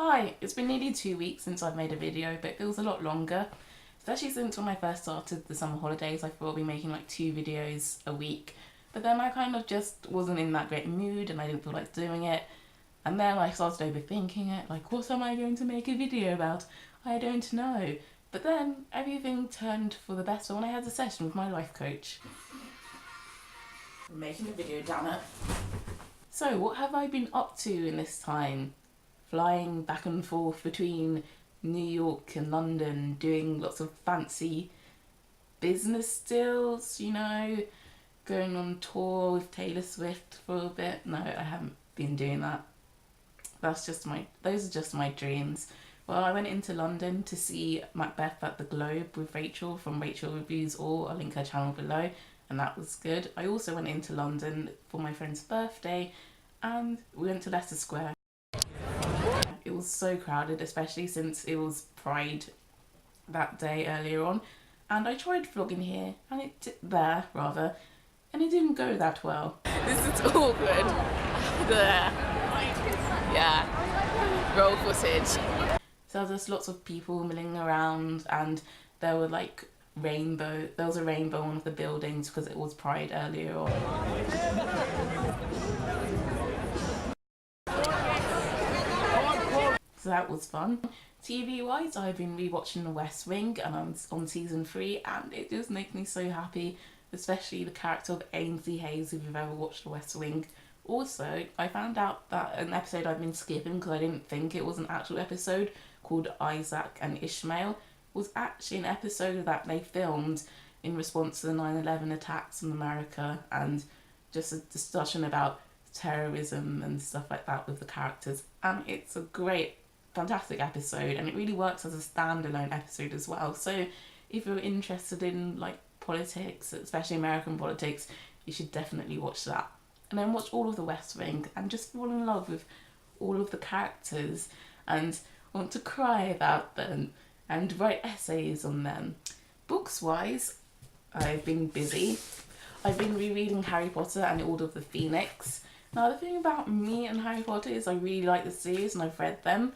Hi, it's been nearly 2 weeks since I've made a video, but it feels a lot longer. Especially since when I first started the summer holidays, I thought I'd be making like 2 videos a week. But then I kind of just wasn't in that great mood and I didn't feel like doing it. And then I started overthinking it, like what am I going to make a video about? I don't know. But then everything turned for the better when I had a session with my life coach. I'm making a video, damn it. So what have I been up to in this time? Flying back and forth between New York and London, doing lots of fancy business deals, going on tour with Taylor Swift for a bit. No, I haven't been doing that. Those are just my dreams. Well, I went into London to see Macbeth at the Globe with Rachel from Rachel Reviews All. I'll link her channel below, and that was good. I also went into London for my friend's birthday and we went to Leicester Square. It was so crowded, especially since it was Pride that day earlier on. And I tried vlogging here, and it didn't go that well. This is awkward. There. Yeah. Roll footage. So there was just lots of people milling around, and there were like there was a rainbow on one of the buildings because it was Pride earlier on. So that was fun. TV wise, I've been rewatching The West Wing and I'm on season 3 and it just makes me so happy, especially the character of Ainsley Hayes if you've ever watched The West Wing. Also, I found out that an episode I've been skipping because I didn't think it was an actual episode, called Isaac and Ishmael, was actually an episode that they filmed in response to the 9/11 attacks in America, and just a discussion about terrorism and stuff like that with the characters. And it's a fantastic episode, and it really works as a standalone episode as well. So if you're interested in like politics, especially American politics, you should definitely watch that. And then watch all of The West Wing and just fall in love with all of the characters and want to cry about them and write essays on them. Books wise, I've been busy. I've been rereading Harry Potter and the Order of the Phoenix. Now the thing about me and Harry Potter is I really like the series and I've read them,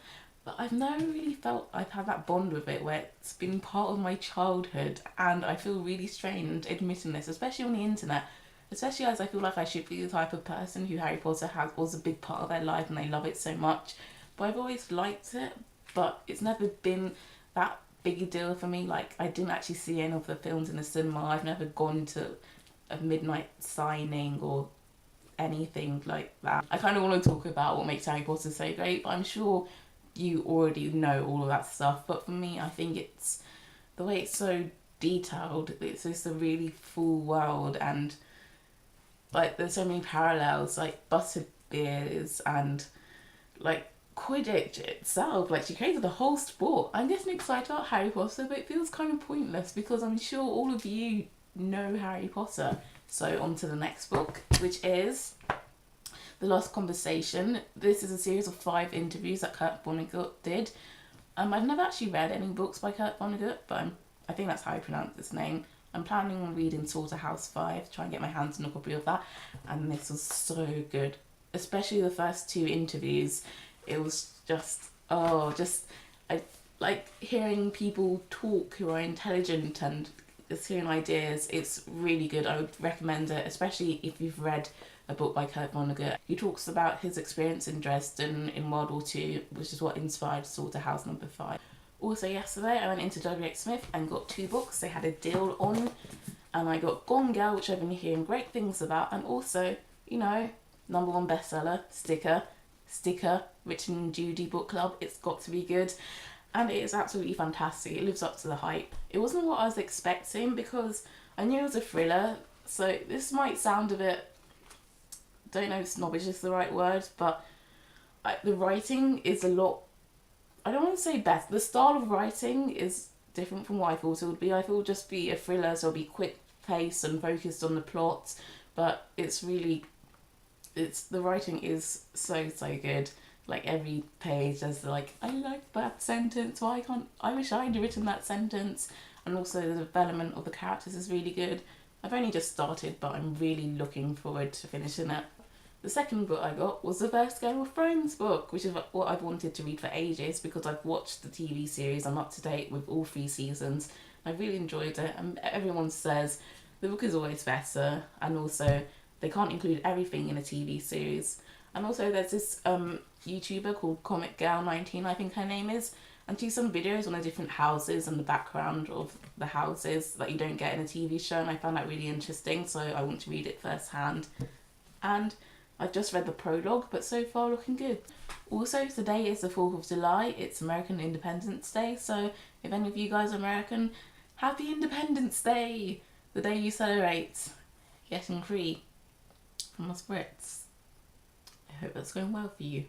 but I've never really felt I've had that bond with it where it's been part of my childhood, and I feel really strange admitting this, especially on the internet, especially as I feel like I should be the type of person who Harry Potter was a big part of their life and they love it so much. But I've always liked it, but it's never been that big a deal for me. Like, I didn't actually see any of the films in the cinema. I've never gone to a midnight signing or anything like that. I kind of want to talk about what makes Harry Potter so great, but I'm sure you already know all of that stuff. But for me, I think it's the way it's so detailed. It's just a really full world, and like there's so many parallels, like butterbeers and like Quidditch itself. Like, she created a whole sport. I'm getting excited about Harry Potter, but it feels kind of pointless because I'm sure all of you know Harry Potter. So on to the next book, which is The Lost Conversation. This is a series of 5 interviews that Kurt Vonnegut did. I've never actually read any books by Kurt Vonnegut, but I think that's how I pronounce his name. I'm planning on reading Slaughterhouse 5, try and get my hands on a copy of that, and this was so good. Especially the first 2 interviews. It was I like hearing people talk who are intelligent and just hearing ideas. It's really good. I would recommend it, especially if you've read a book by Kurt Vonnegut. He talks about his experience in Dresden in World War II, which is what inspired Slaughterhouse Number 5. Also yesterday I went into WH Smith and got 2 books. They had a deal on, and I got Gone Girl, which I've been hearing great things about, and also, #1 bestseller, Sticker, Richard and Judy book club. It's got to be good, and it is absolutely fantastic. It lives up to the hype. It wasn't what I was expecting because I knew it was a thriller, so this might sound a bit, don't know if snobbish is the right word, but the writing is a lot, I don't want to say best, the style of writing is different from what I thought it would be. I thought it would just be a thriller, so it'll be quick paced and focused on the plot, but the writing is so good. Like, every page there's like, I like that sentence, I wish I'd written that sentence. And also the development of the characters is really good. I've only just started, but I'm really looking forward to finishing it. The second book I got was the first Game of Thrones book, which is what I've wanted to read for ages because I've watched the TV series. I'm up to date with all 3 seasons. I really enjoyed it, and everyone says the book is always better, and also they can't include everything in a TV series. And also there's this YouTuber called Comic Gal 19, I think her name is, and she's done videos on the different houses and the background of the houses that you don't get in a TV show, and I found that really interesting, so I want to read it firsthand. And I've just read the prologue, but so far looking good. Also, today is the 4th of July, it's American Independence Day, so if any of you guys are American, Happy Independence Day! The day you celebrate getting free from us Brits. I hope that's going well for you.